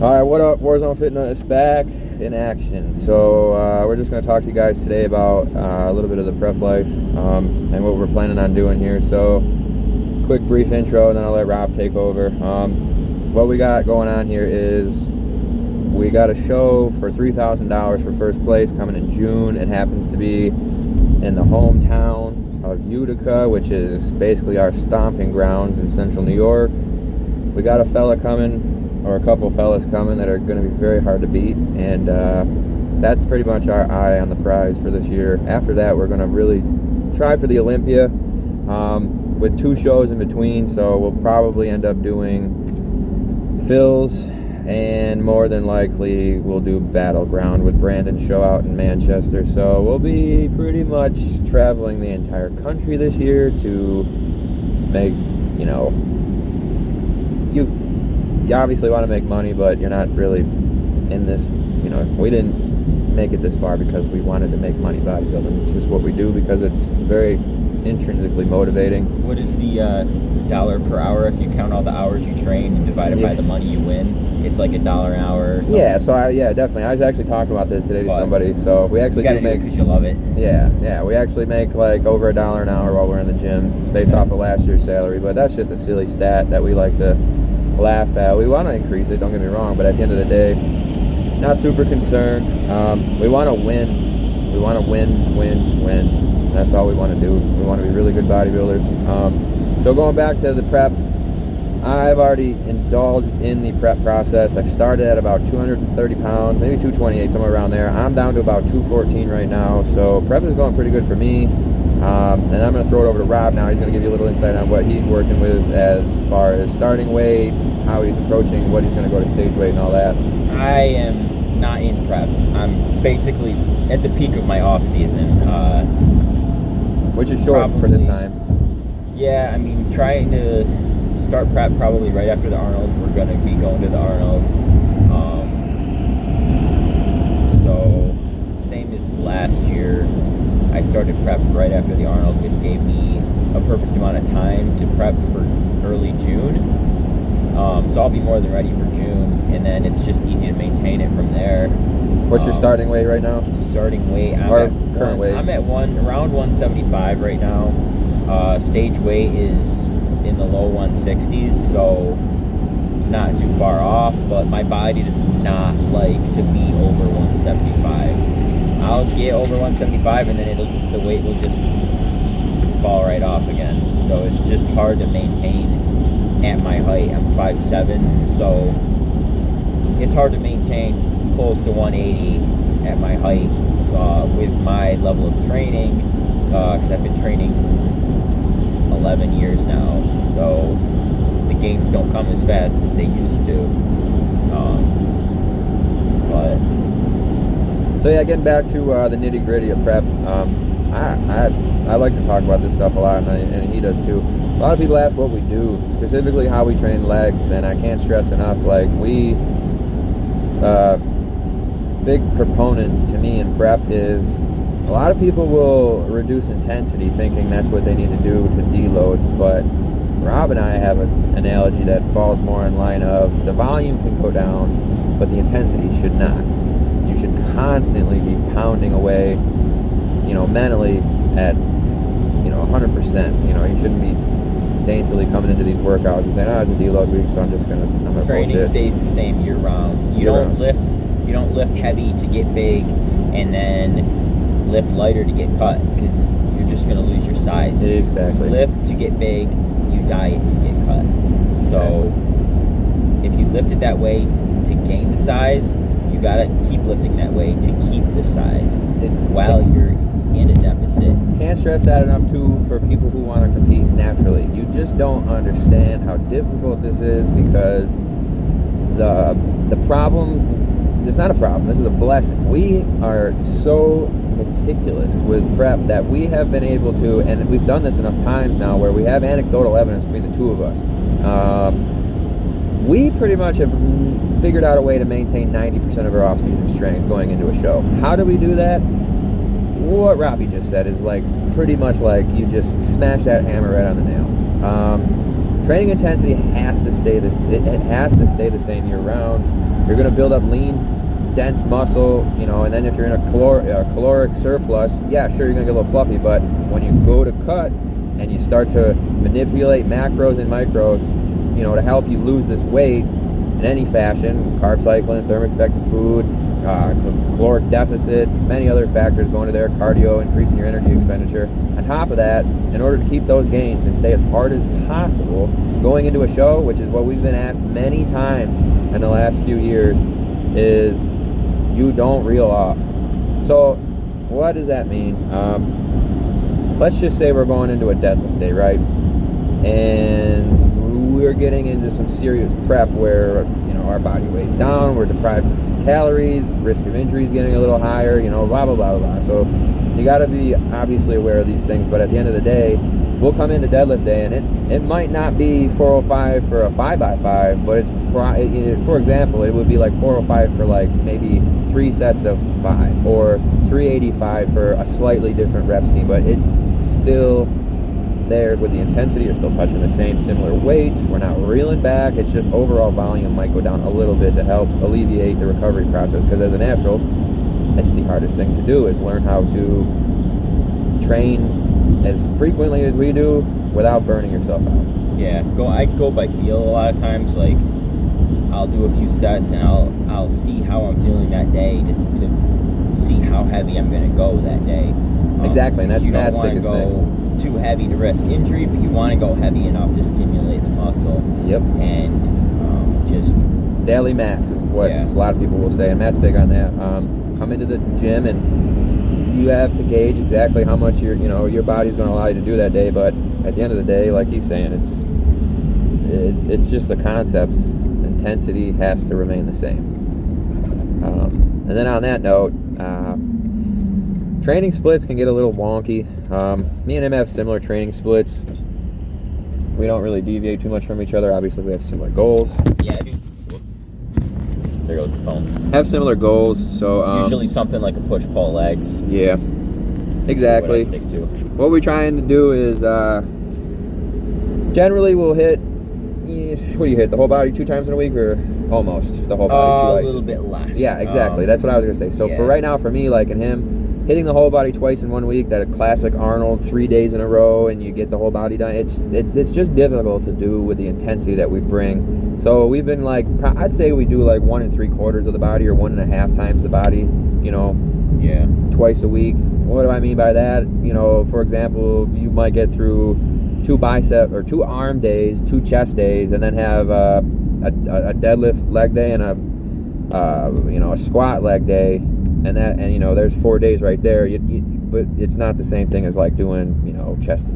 All right, what up? Warzone Fitness back in action. So we're just going to talk to you guys today about a little bit of the prep life and what we're planning on doing here. So quick brief intro, and then I'll let Rob take over. What we got going on here is we got a show for $3,000 for first place coming in June. It happens to be in the hometown of Utica, which is basically our stomping grounds in central New York. We got a fella coming, or a couple fellas coming, that are going to be very hard to beat, and that's pretty much our eye on the prize for this year. After that, we're going to really try for the Olympia with 2 shows in between, so we'll probably end up doing Phil's, and more than likely we'll do Battleground with Brandon's show out in Manchester. So we'll be pretty much traveling the entire country this year to make, you obviously want to make money, but you're not really in this, we didn't make it this far because we wanted to make money bodybuilding. It's just what we do because it's very intrinsically motivating. What is the dollar per hour if you count all the hours you train and divide it by the money you win? It's like $1 an hour or something. Yeah, so definitely. I was actually talking about this today to somebody. So we actually do make, because you love it. Yeah, we actually make like over $1 an hour while we're in the gym based off of last year's salary. But that's just a silly stat that we like to laugh at. We want to increase it, don't get me wrong, but at the end of the day, not super concerned. We want to win. We want to win. That's all we want to do. We want to be really good bodybuilders. So going back to the prep, I've already indulged in the prep process. I started at about 230 pounds, maybe 228, somewhere around there. I'm down to about 214 right now, so prep is going pretty good for me. And I'm going to throw it over to Rob now. He's going to give you a little insight on what he's working with as far as starting weight, how he's approaching, what he's going to go to stage weight and all that. I am not in prep. I'm basically at the peak of my off season. Which is short for this time. Yeah, I mean, trying to start prep probably right after the Arnold. We're going to be going to the Arnold. So, same as last year. I started prep right after the Arnold, which gave me a perfect amount of time to prep for early June. So I'll be more than ready for June, and then it's just easy to maintain it from there. What's your starting weight right now? Starting weight, current weight? I'm at around 175 right now. Stage weight is in the low 160s, so not too far off, but my body does not like to be over 175. I'll get over 175 and then the weight will just fall right off again. So it's just hard to maintain at my height. I'm 5'7", so it's hard to maintain close to 180 at my height with my level of training, because I've been training 11 years now. So the gains don't come as fast as they used to. So yeah, getting back to the nitty gritty of prep, I like to talk about this stuff a lot, and he does too. A lot of people ask what we do, specifically how we train legs, and I can't stress enough, like big proponent to me in prep is a lot of people will reduce intensity thinking that's what they need to do to deload, but Rob and I have an analogy that falls more in line of the volume can go down, but the intensity should not. You should constantly be pounding away, mentally at, 100%. You shouldn't be daintily coming into these workouts and saying, it's a deload week, so I'm gonna training bullshit. Stays the same year round. You don't lift heavy to get big and then lift lighter to get cut, because you're just gonna lose your size. Exactly. You lift to get big, you diet to get cut. So if you lift it that way to gain the size, you gotta keep lifting that way to keep the size while you're in a deficit. Can't stress that enough too for people who want to compete naturally. You just don't understand how difficult this is, because the problem, it's not a problem, this is a blessing. We are so meticulous with prep that we have been able to, and we've done this enough times now where we have anecdotal evidence between the two of us. We pretty much have figured out a way to maintain 90% of our off-season strength going into a show. How do we do that? What Robbie just said is like pretty much like you just smash that hammer right on the nail. training intensity has to stay this. It has to stay the same year round. You're going to build up lean, dense muscle, you know, and then if you're in a caloric surplus, yeah, sure, you're going to get a little fluffy, but when you go to cut and you start to manipulate macros and micros, you know, to help you lose this weight in any fashion, carb cycling, thermic effective food, caloric deficit, many other factors going to there, cardio, increasing your energy expenditure. On top of that, in order to keep those gains and stay as hard as possible going into a show, which is what we've been asked many times in the last few years, is you don't reel off. So what does that mean? Let's just say we're going into a deadlift day, right? And we're getting into some serious prep where, you know, our body weight's down, we're deprived of calories, risk of injury is getting a little higher, you know, blah, blah, blah, blah. So you got to be obviously aware of these things, but at the end of the day, we'll come into deadlift day and it might not be 405 for a 5x5, but it's, for example, it would be like 405 for like maybe 3 sets of 5 or 385 for a slightly different rep scheme, but it's still there with the intensity. You're still touching the same similar weights. We're not reeling back. It's just overall volume might go down a little bit to help alleviate the recovery process, because as a natural, that's the hardest thing to do, is learn how to train as frequently as we do without burning yourself out. Yeah, I go by feel a lot of times. Like, I'll do a few sets and I'll see how I'm feeling that day to see how heavy I'm going to go that day. Exactly, and that's Matt's biggest thing. You don't want to go too heavy to risk injury, but you want to go heavy enough to stimulate the muscle. Yep. And just daily max is what a lot of people will say, and Matt's big on that. Come into the gym and you have to gauge exactly how much your body's going to allow you to do that day, but at the end of the day, like he's saying, it's just the concept. Intensity has to remain the same. And then on that note, training splits can get a little wonky. Me and him have similar training splits. We don't really deviate too much from each other. Obviously, we have similar goals. Yeah, dude. There goes the phone. Have similar goals, so usually something like a push-pull legs. Yeah, exactly. What I stick to. What we're trying to do is generally we'll hit. What do you hit? The whole body 2 times in a week, or almost the whole body? A little bit less. Yeah, exactly. That's what I was gonna say. So for right now, for me, like in him, hitting the whole body twice in 1 week, that classic Arnold 3 days in a row, and you get the whole body done. It's just difficult to do with the intensity that we bring. So we've been like, I'd say we do like 1 3/4 of the body, or 1.5 times the body. You know. Yeah. Twice a week. What do I mean by that? You know, for example, you might get through 2 bicep or 2 arm days, 2 chest days, and then have a deadlift leg day and a squat leg day, and there's 4 days right there. But it's not the same thing as like doing chest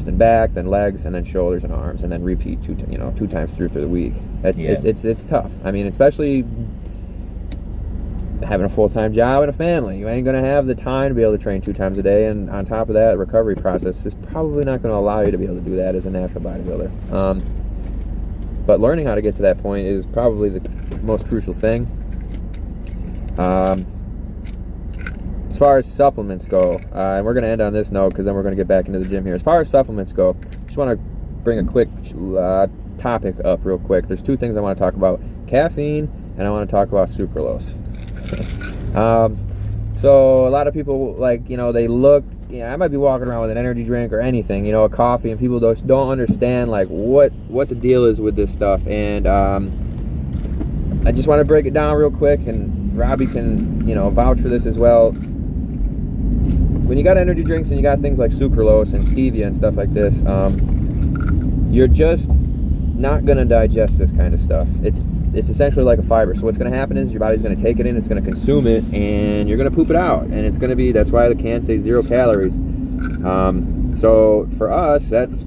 and back, then legs, and then shoulders and arms, and then repeat 2 times through the week. It's tough. I mean, especially having a full-time job and a family, you ain't going to have the time to be able to train 2 times a day, and on top of that, recovery process is probably not going to allow you to be able to do that as a natural bodybuilder. But learning how to get to that point is probably the most crucial thing. As far as supplements go, and we're going to end on this note because then we're going to get back into the gym here. As far as supplements go, I just want to bring a quick topic up real quick. There's 2 things I want to talk about: caffeine, and I want to talk about sucralose. So a lot of people, like, they look, I might be walking around with an energy drink or anything, a coffee, and people don't understand like what the deal is with this stuff. And I just want to break it down real quick, and Robbie can vouch for this as well. When you got energy drinks and you got things like sucralose and stevia and stuff like this, you're just not going to digest this kind of stuff. It's essentially like a fiber. So what's going to happen is your body's going to take it in, it's going to consume it, and you're going to poop it out. And it's going to be, that's why the can say 0 calories. So for us, that's,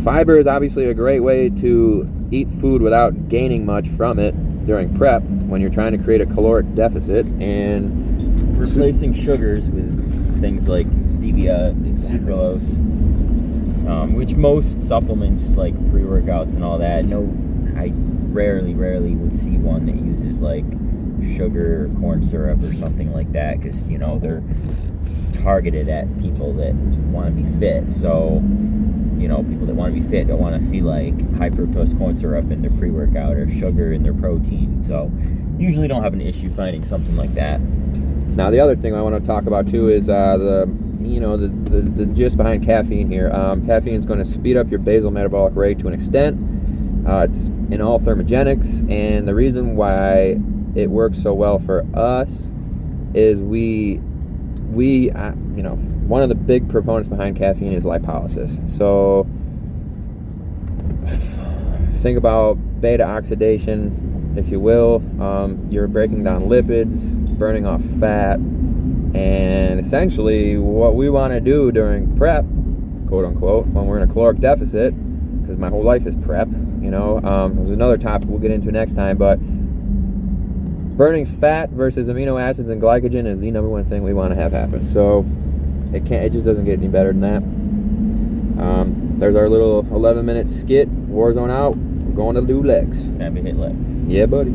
fiber is obviously a great way to eat food without gaining much from it during prep when you're trying to create a caloric deficit, and replacing sugars with things like stevia, sucralose, which most supplements like pre-workouts and all that, I rarely would see one that uses like sugar or corn syrup or something like that, because they're targeted at people that want to be fit. So you know, people that want to be fit don't want to see like high fructose corn syrup in their pre-workout or sugar in their protein. So usually don't have an issue finding something like that. Now the other thing I want to talk about too is the gist behind caffeine here. Caffeine is going to speed up your basal metabolic rate to an extent. It's in all thermogenics, and the reason why it works so well for us is we one of the big proponents behind caffeine is lipolysis. So think about beta oxidation, if you will. You're breaking down lipids, burning off fat, and essentially what we want to do during prep, quote unquote, when we're in a caloric deficit, because my whole life is prep, there's another topic we'll get into next time, but burning fat versus amino acids and glycogen is the number one thing we want to have happen. So it just doesn't get any better than that. There's our little 11-minute skit. Warzone out. We're going to do legs. Time to hit legs. Yeah, buddy.